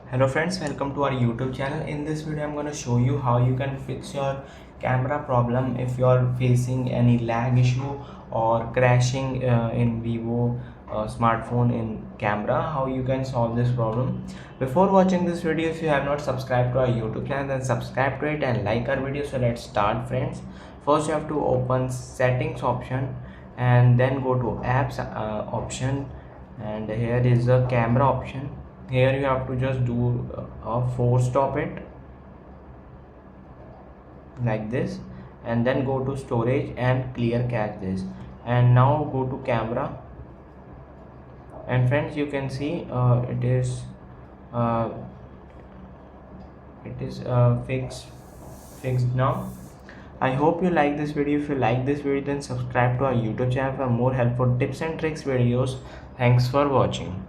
Hello friends, welcome to our YouTube channel. In this video I'm going to show you how you can fix your camera problem if you are facing any lag issue or crashing in Vivo smartphone in camera. How you can solve this problem. Before watching this video, if you have not subscribed to our YouTube channel, then subscribe to it and like our video. So let's start friends. First you have to open settings option and then go to apps option, and here is the camera option. Here you have to just do a force stop it like this, and then go to storage and clear cache this, and now go to camera. And friends, you can see uh, it is fixed now. I hope you like this video. If you like this video, then subscribe to our YouTube channel for more helpful tips and tricks videos. Thanks for watching.